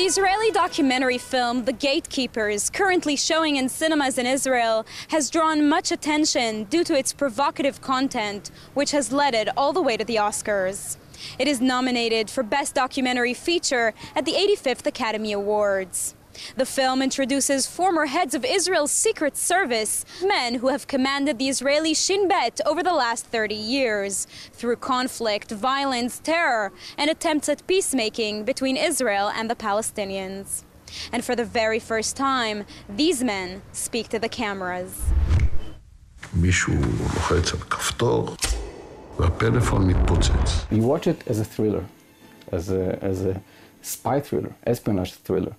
The Israeli documentary film, The Gatekeepers, currently showing in cinemas in Israel, has drawn much attention due to its provocative content, which has led it all the way to the Oscars. It is nominated for Best Documentary Feature at the 85th Academy Awards. The film introduces former heads of Israel's Secret Service, men who have commanded the Israeli Shin Bet over the last 30 years, through conflict, violence, terror, and attempts at peacemaking between Israel and the Palestinians. And for the very first time, these men speak to the cameras. מישהו לוחץ על כפתור והפלאפון מתפוצץ. You watch it as a thriller, as a spy thriller, espionage thriller,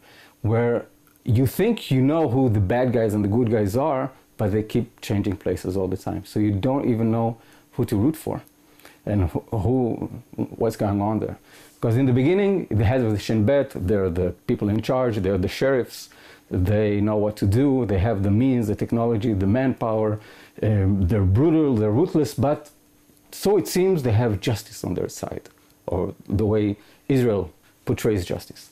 where you think you know who the bad guys and the good guys are, but they keep changing places all the time. So you don't even know who to root for and what's going on there. Because in the beginning, the heads of the Shin Bet, they're the people in charge, they're the sheriffs, they know what to do, they have the means, the technology, the manpower, they're brutal, they're ruthless, but so it seems they have justice on their side, or the way Israel portrays justice.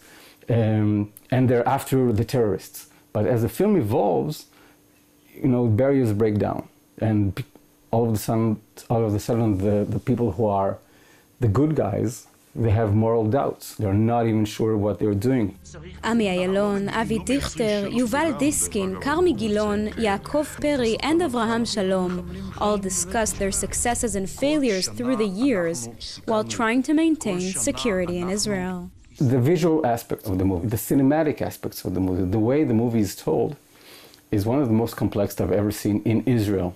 And they're after the terrorists. But as the film evolves, you know, barriers break down. And all of a sudden, the people who are the good guys, they have moral doubts. They're not even sure what they're doing. Ami Ayalon, Avi Dichter, Yuval Diskin, Carmi Gilon, Yaakov Peri, and Avraham Shalom all discussed their successes and failures through the years while trying to maintain security in Israel. The visual aspect of the movie, the cinematic aspects of the movie, the way the movie is told is one of the most complex I've ever seen in Israel.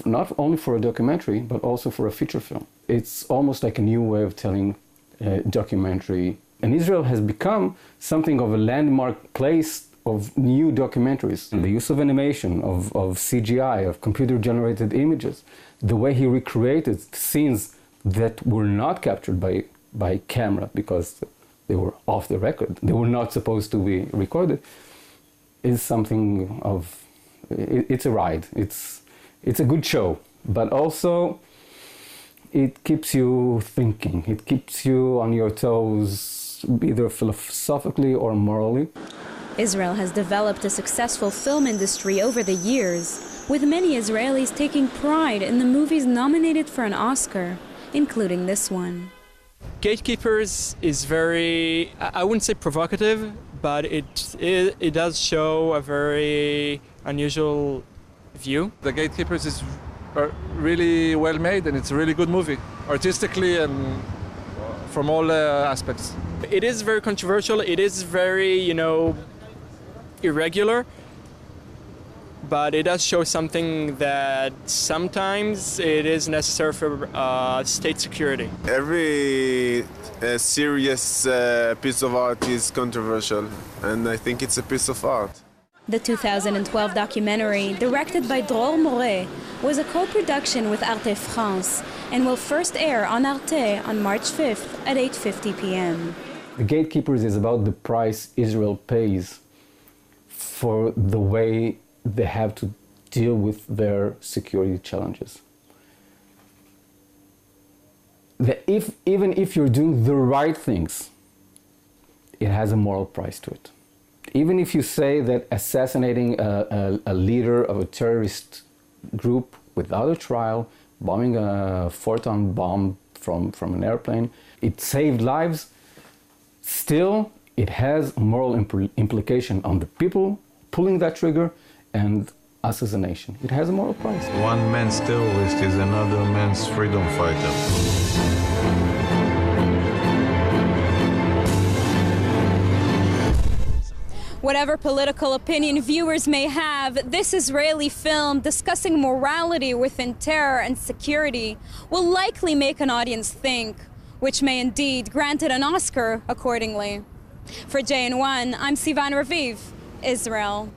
Not only for a documentary, but also for a feature film. It's almost like a new way of telling a documentary. And Israel has become something of a landmark place of new documentaries. The use of animation, of CGI, of computer-generated images, the way he recreated scenes that were not captured by camera because they were off the record, they were not supposed to be recorded, is something of, it's a ride, it's a good show, but also it keeps you thinking, it keeps you on your toes, either philosophically or morally. Israel has developed a successful film industry over the years, with many Israelis taking pride in the movies nominated for an Oscar, including this one. Gatekeepers is very, I wouldn't say provocative, but it does show a very unusual view. The Gatekeepers is really well made, and it's a really good movie, artistically and from all aspects. It is very controversial, it is very, irregular, but it does show something that sometimes it is necessary for state security. Every serious piece of art is controversial, and I think it's a piece of art. The 2012 documentary, directed by Dror More, was a co-production with Arte France and will first air on Arte on March 5th at 8:50 p.m. The Gatekeepers is about the price Israel pays for the way they have to deal with their security challenges. That even if you're doing the right things, it has a moral price to it. Even if you say that assassinating a leader of a terrorist group without a trial, bombing a photon bomb from an airplane, it saved lives, still it has a moral implication on the people pulling that trigger and us as a nation. It has a moral price. One man's terrorist is another man's freedom fighter. Whatever political opinion viewers may have, this Israeli film discussing morality within terror and security will likely make an audience think, which may indeed grant it an Oscar accordingly. For JN1, I'm Sivan Raviv, Israel.